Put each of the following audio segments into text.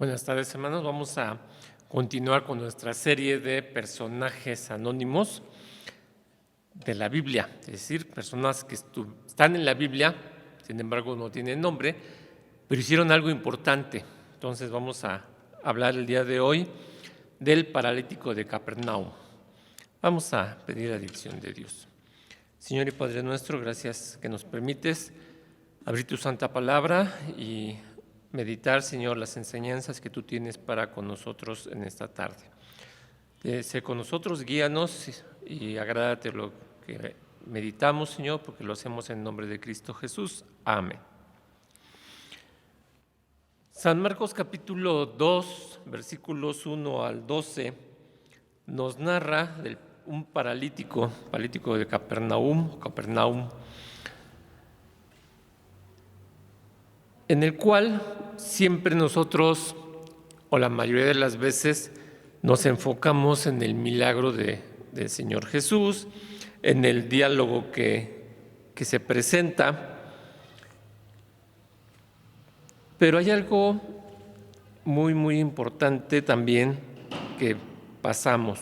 Buenas tardes, hermanos. Vamos a continuar con nuestra serie de personajes anónimos de la Biblia, es decir, personas que están en la Biblia, sin embargo no tienen nombre, pero hicieron algo importante. Entonces vamos a hablar el día de hoy del paralítico de Capernaum. Vamos a pedir la dirección de Dios. Señor y Padre nuestro, gracias que nos permites abrir tu santa palabra y meditar, Señor, las enseñanzas que tú tienes para con nosotros en esta tarde. Sé con nosotros, guíanos y agrádate lo que meditamos, Señor, porque lo hacemos en nombre de Cristo Jesús. Amén. San Marcos capítulo 2, versículos 1 al 12, nos narra un paralítico de Capernaum, en el cual siempre nosotros, o la mayoría de las veces, nos enfocamos en el milagro del Señor Jesús, en el diálogo que se presenta. Pero hay algo muy, muy importante también que pasamos.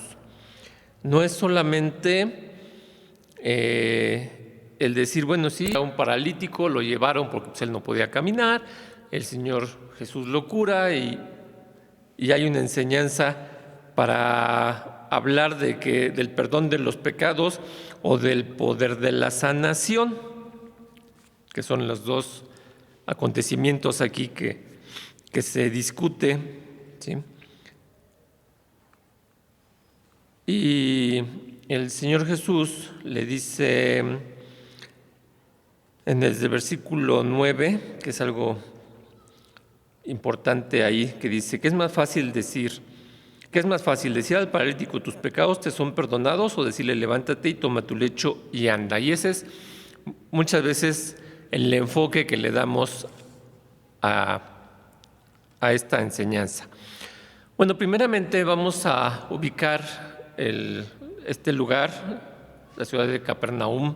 No es solamente el decir, bueno, sí, a un paralítico lo llevaron porque él no podía caminar, el Señor Jesús lo cura y hay una enseñanza para hablar del perdón de los pecados o del poder de la sanación, que son los dos acontecimientos aquí que se discute, ¿sí? Y el Señor Jesús le dice en el versículo 9, que es algo importante ahí, que dice, ¿qué es más fácil decir al paralítico, tus pecados te son perdonados, o decirle, levántate y toma tu lecho y anda? Y ese es muchas veces el enfoque que le damos a esta enseñanza. Bueno, primeramente vamos a ubicar este lugar, la ciudad de Capernaum.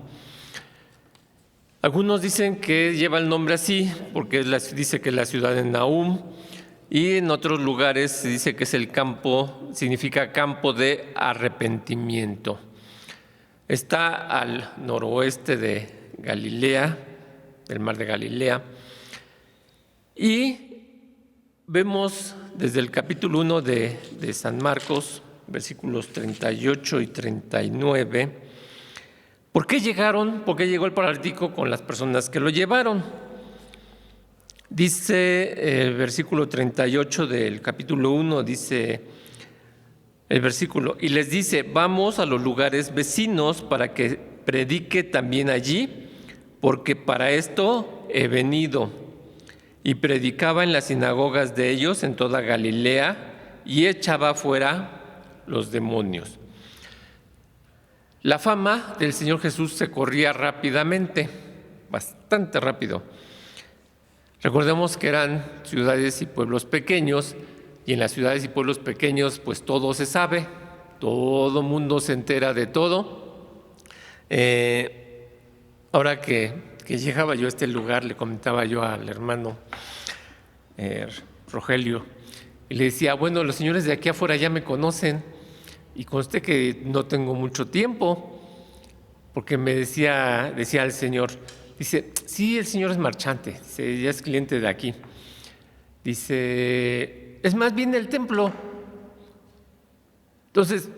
Algunos dicen que lleva el nombre así porque dice que es la ciudad de Nahum, y en otros lugares se dice que es significa campo de arrepentimiento. Está al noroeste de Galilea, del mar de Galilea, y vemos desde el capítulo 1 de San Marcos, versículos 38 y 39, ¿por qué llegó el paralítico con las personas que lo llevaron? Dice el versículo 38 del capítulo 1, dice el versículo, y les dice, vamos a los lugares vecinos para que predique también allí, porque para esto he venido. Y predicaba en las sinagogas de ellos en toda Galilea y echaba fuera los demonios. La fama del Señor Jesús se corría rápidamente, bastante rápido. Recordemos que eran ciudades y pueblos pequeños, y en las ciudades y pueblos pequeños pues todo se sabe, todo mundo se entera de todo. Ahora que llegaba yo a este lugar, le comentaba yo al hermano Rogelio, y le decía, bueno, los señores de aquí afuera ya me conocen, y conste que no tengo mucho tiempo, porque me decía el Señor, dice, sí, el Señor es marchante, dice, ya es cliente de aquí. Dice, es más bien del templo. Entonces,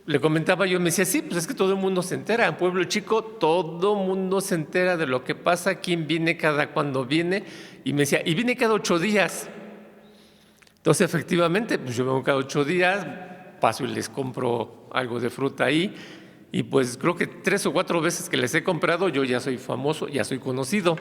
le comentaba yo, me decía, sí, pues es que todo el mundo se entera, en Pueblo Chico todo el mundo se entera de lo que pasa, quién viene cada cuando viene, y me decía, y viene cada 8 días. Entonces, efectivamente, pues yo vengo cada 8 días, paso y les compro algo de fruta ahí, y pues creo que 3 o 4 veces que les he comprado, yo ya soy famoso, ya soy conocido.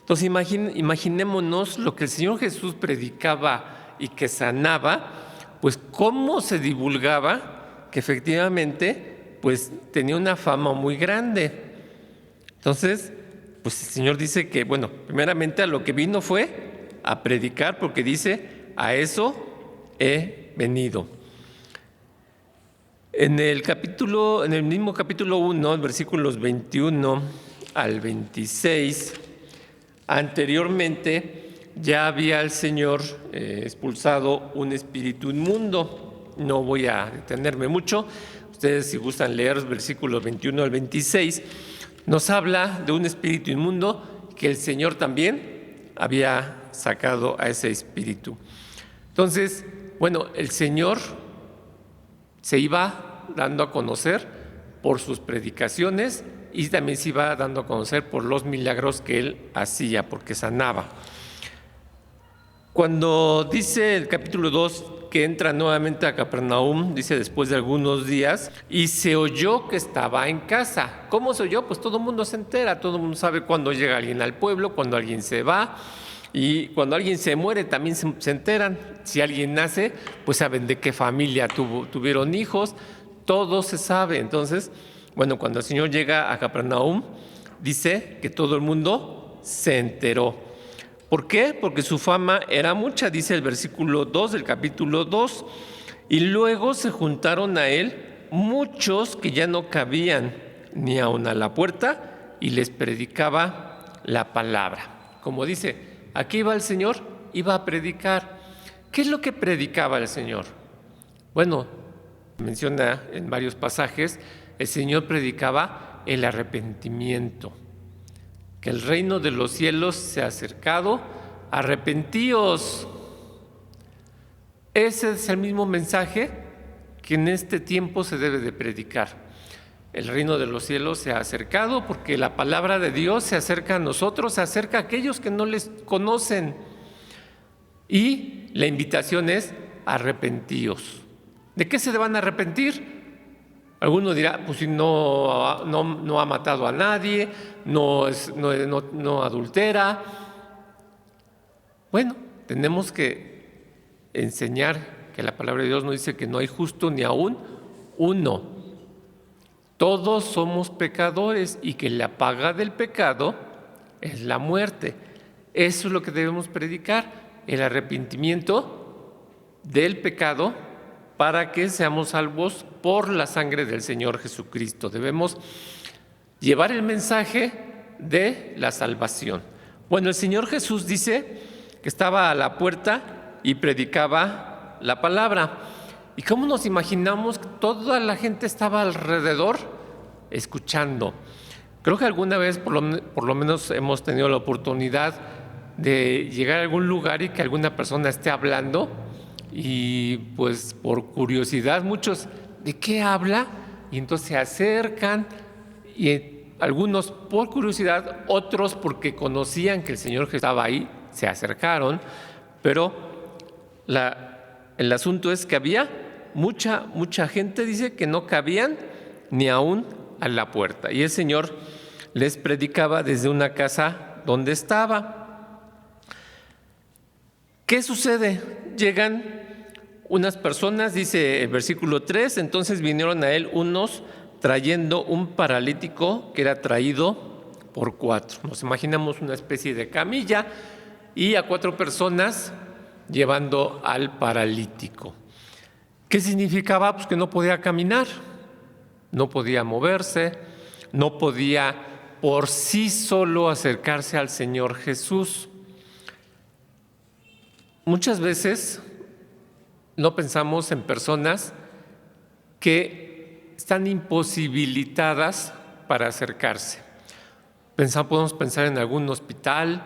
Entonces imaginémonos lo que el Señor Jesús predicaba y que sanaba, pues cómo se divulgaba que efectivamente pues tenía una fama muy grande. Entonces, pues el Señor dice que, bueno, primeramente a lo que vino fue a predicar, porque dice, a eso he venido. En el mismo capítulo 1, versículos 21 al 26, anteriormente ya había el Señor expulsado un espíritu inmundo. No voy a detenerme mucho. Ustedes, si gustan leer los versículos 21 al 26, nos habla de un espíritu inmundo que el Señor también había sacado a ese espíritu. Entonces, bueno, el Señor se iba dando a conocer por sus predicaciones y también se iba dando a conocer por los milagros que Él hacía, porque sanaba. Cuando dice el capítulo 2 que entra nuevamente a Capernaum, dice después de algunos días, y se oyó que estaba en casa. ¿Cómo se oyó? Pues todo el mundo se entera, todo el mundo sabe cuando llega alguien al pueblo, cuando alguien se va, y cuando alguien se muere también se enteran. Si alguien nace, pues saben de qué familia tuvieron hijos, todo se sabe. Entonces, bueno, cuando el Señor llega a Capernaum, dice que todo el mundo se enteró. ¿Por qué? Porque su fama era mucha, dice el versículo 2 del capítulo 2. Y luego se juntaron a él muchos que ya no cabían ni aun a la puerta, y les predicaba la palabra. Como dice, aquí iba el Señor, iba a predicar. ¿Qué es lo que predicaba el Señor? Bueno, menciona en varios pasajes, el Señor predicaba el arrepentimiento. Que el reino de los cielos se ha acercado, arrepentíos. Ese es el mismo mensaje que en este tiempo se debe de predicar. El reino de los cielos se ha acercado porque la palabra de Dios se acerca a nosotros, se acerca a aquellos que no les conocen. Y la invitación es arrepentíos. ¿De qué se van a arrepentir? Alguno dirá, pues si no ha matado a nadie, no adultera. Bueno, tenemos que enseñar que la palabra de Dios nos dice que no hay justo ni aún uno. Todos somos pecadores y que la paga del pecado es la muerte. Eso es lo que debemos predicar, el arrepentimiento del pecado, para que seamos salvos por la sangre del Señor Jesucristo. Debemos llevar el mensaje de la salvación. Bueno, el Señor Jesús dice que estaba a la puerta y predicaba la palabra. ¿Y cómo nos imaginamos que toda la gente estaba alrededor escuchando? Creo que alguna vez, por lo menos, hemos tenido la oportunidad de llegar a algún lugar y que alguna persona esté hablando. Y pues por curiosidad muchos, ¿de qué habla? Y entonces se acercan, y algunos por curiosidad, otros porque conocían que el Señor Jesús estaba ahí, se acercaron. Pero el asunto es que había mucha gente, dice, que no cabían ni aún a la puerta. Y el Señor les predicaba desde una casa donde estaba. ¿Qué sucede? Llegan unas personas, dice el versículo 3, entonces vinieron a él unos trayendo un paralítico que era traído por 4. Nos imaginamos una especie de camilla y a 4 personas llevando al paralítico. ¿Qué significaba? Pues que no podía caminar, no podía moverse, no podía por sí solo acercarse al Señor Jesús. Muchas veces no pensamos en personas que están imposibilitadas para acercarse. Podemos pensar en algún hospital,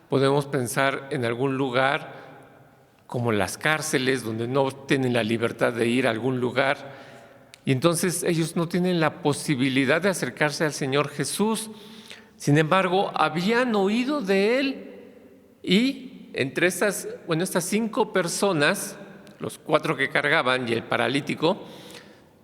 podemos pensar en algún lugar como las cárceles, donde no tienen la libertad de ir a algún lugar, y entonces ellos no tienen la posibilidad de acercarse al Señor Jesús. Sin embargo, habían oído de Él, y entre estas 5 personas, los 4 que cargaban y el paralítico,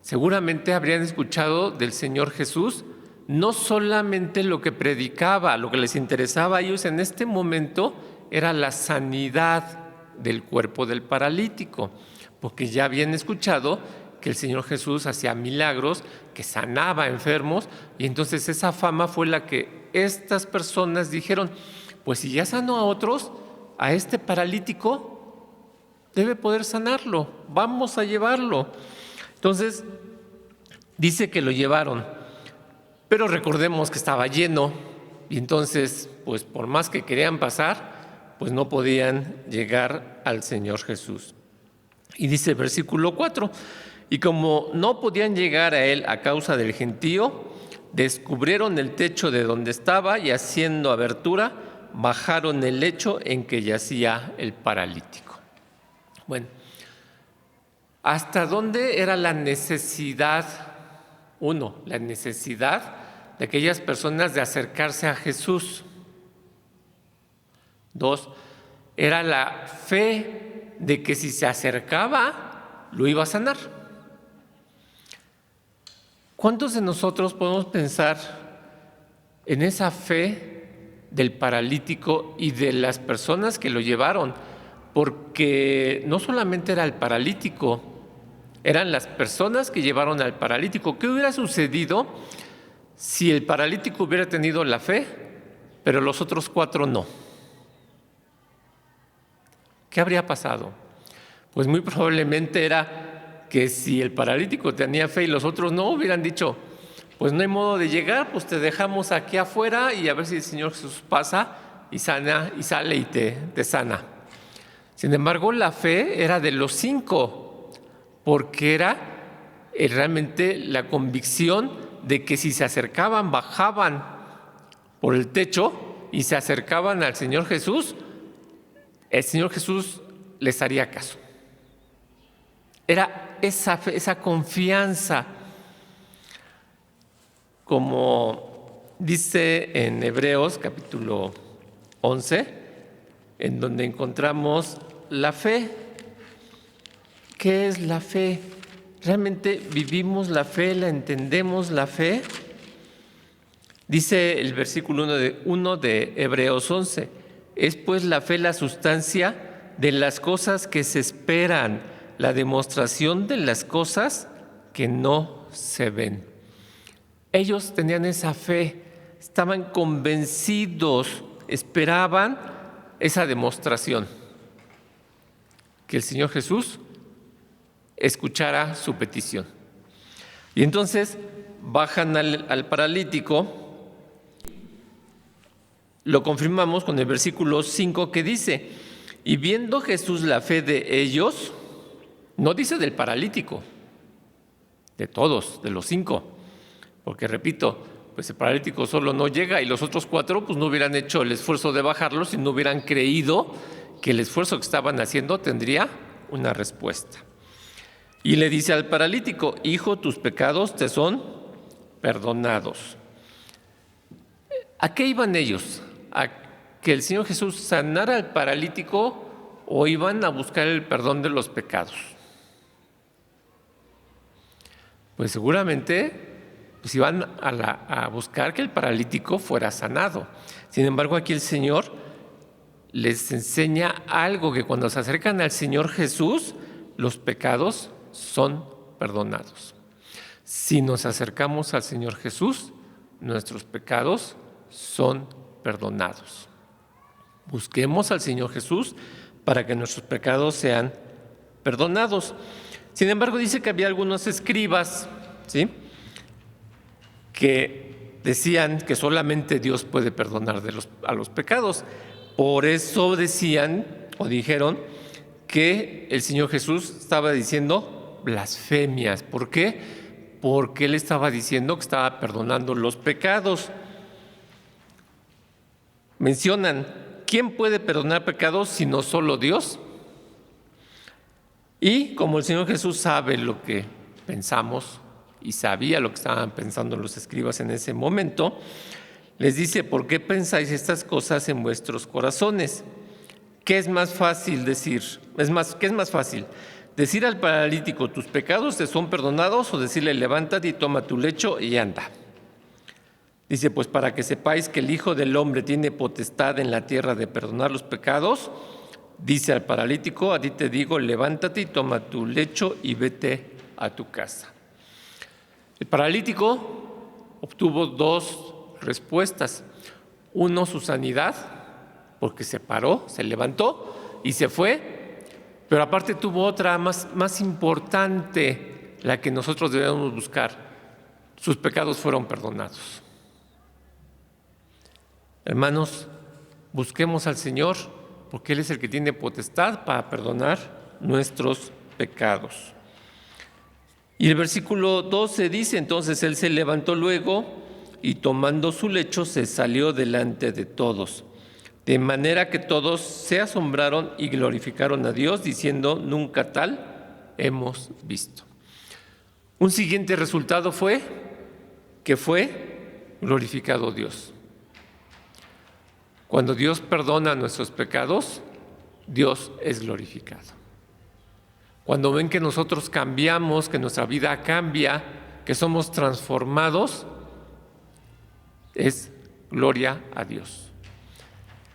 seguramente habrían escuchado del Señor Jesús no solamente lo que predicaba, lo que les interesaba a ellos en este momento era la sanidad del cuerpo del paralítico, porque ya habían escuchado que el Señor Jesús hacía milagros, que sanaba enfermos, y entonces esa fama fue la que estas personas dijeron, pues si ya sanó a otros, a este paralítico debe poder sanarlo, vamos a llevarlo. Entonces, dice que lo llevaron, pero recordemos que estaba lleno, y entonces, pues por más que querían pasar, pues no podían llegar al Señor Jesús. Y dice el versículo 4, y como no podían llegar a él a causa del gentío, descubrieron el techo de donde estaba y haciendo abertura, bajaron el lecho en que yacía el paralítico. Bueno, ¿hasta dónde era la necesidad? Uno, la necesidad de aquellas personas de acercarse a Jesús. Dos, era la fe de que si se acercaba, lo iba a sanar. ¿Cuántos de nosotros podemos pensar en esa fe del paralítico y de las personas que lo llevaron? Porque no solamente era el paralítico, eran las personas que llevaron al paralítico. ¿Qué hubiera sucedido si el paralítico hubiera tenido la fe, pero los otros 4 no? ¿Qué habría pasado? Pues muy probablemente era que si el paralítico tenía fe y los otros no, hubieran dicho, pues no hay modo de llegar, pues te dejamos aquí afuera y a ver si el Señor Jesús pasa y sana y sale y te sana. Sin embargo, la fe era de los 5, porque era realmente la convicción de que si se acercaban, bajaban por el techo y se acercaban al Señor Jesús, el Señor Jesús les haría caso. Era esa fe, esa confianza, como dice en Hebreos capítulo 11, en donde encontramos la fe. ¿Qué es la fe? ¿Realmente vivimos la fe? ¿La entendemos la fe? Dice el versículo 1 de Hebreos 11, es pues la fe la sustancia de las cosas que se esperan, la demostración de las cosas que no se ven. Ellos tenían esa fe, estaban convencidos, esperaban esa demostración, que el Señor Jesús escuchara su petición. Y entonces bajan al paralítico. Lo confirmamos con el versículo 5 que dice, y viendo Jesús la fe de ellos, no dice del paralítico, de todos, de los 5, porque repito, pues el paralítico solo no llega y los otros 4 pues no hubieran hecho el esfuerzo de bajarlo si no hubieran creído que el esfuerzo que estaban haciendo tendría una respuesta. Y le dice al paralítico, hijo, tus pecados te son perdonados. ¿A qué iban ellos? ¿A que el Señor Jesús sanara al paralítico o iban a buscar el perdón de los pecados? Pues seguramente pues iban a buscar que el paralítico fuera sanado. Sin embargo, aquí el Señor les enseña algo, que cuando se acercan al Señor Jesús, los pecados son perdonados. Si nos acercamos al Señor Jesús, nuestros pecados son perdonados. Busquemos al Señor Jesús para que nuestros pecados sean perdonados. Sin embargo, dice que había algunos escribas, ¿sí?, que decían que solamente Dios puede perdonar a los pecados. Por eso decían o dijeron que el Señor Jesús estaba diciendo blasfemias. ¿Por qué? Porque Él estaba diciendo que estaba perdonando los pecados. Mencionan, ¿quién puede perdonar pecados sino solo Dios? Y como el Señor Jesús sabe lo que pensamos y sabía lo que estaban pensando los escribas en ese momento, les dice, ¿por qué pensáis estas cosas en vuestros corazones? ¿Qué es más fácil decir? ¿Qué es más fácil? ¿Decir al paralítico, tus pecados te son perdonados? ¿O decirle, levántate y toma tu lecho y anda? Dice, pues para que sepáis que el Hijo del Hombre tiene potestad en la tierra de perdonar los pecados, dice al paralítico, a ti te digo, levántate y toma tu lecho y vete a tu casa. El paralítico obtuvo 2 respuestas. Uno, su sanidad, porque se paró, se levantó y se fue. Pero aparte tuvo otra más importante, la que nosotros debemos buscar. Sus pecados fueron perdonados. Hermanos, busquemos al Señor porque Él es el que tiene potestad para perdonar nuestros pecados. Y el versículo 12 dice, entonces Él se levantó luego y tomando su lecho se salió delante de todos, de manera que todos se asombraron y glorificaron a Dios, diciendo, nunca tal hemos visto. Un siguiente resultado fue que fue glorificado Dios. Cuando Dios perdona nuestros pecados, Dios es glorificado. Cuando ven que nosotros cambiamos, que nuestra vida cambia, que somos transformados, es gloria a Dios.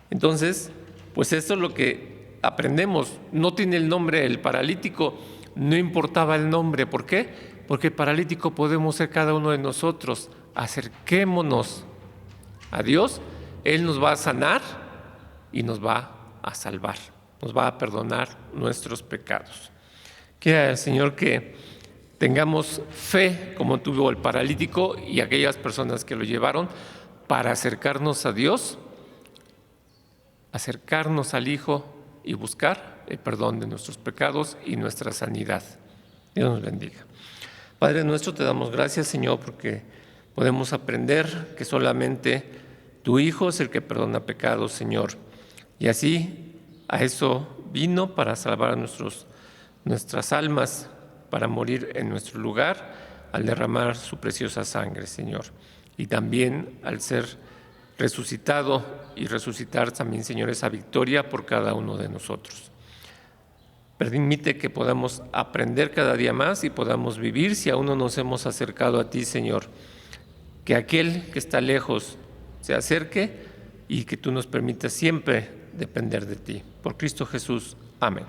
Entonces, pues esto es lo que aprendemos. No tiene el nombre el paralítico, no importaba el nombre. ¿Por qué? Porque el paralítico podemos ser cada uno de nosotros. Acerquémonos a Dios, Él nos va a sanar y nos va a salvar, nos va a perdonar nuestros pecados. Quiera el Señor que tengamos fe como tuvo el paralítico y aquellas personas que lo llevaron para acercarnos a Dios, acercarnos al Hijo y buscar el perdón de nuestros pecados y nuestra sanidad. Dios nos bendiga. Padre nuestro, te damos gracias, Señor, porque podemos aprender que solamente tu Hijo es el que perdona pecados, Señor. Y así a eso vino para salvar a nuestras almas, para morir en nuestro lugar al derramar su preciosa sangre, Señor. Y también al ser resucitado y resucitar también, Señor, esa victoria por cada uno de nosotros. Permite que podamos aprender cada día más y podamos vivir si aún no nos hemos acercado a ti, Señor. Que aquel que está lejos se acerque y que tú nos permitas siempre depender de ti. Por Cristo Jesús. Amén.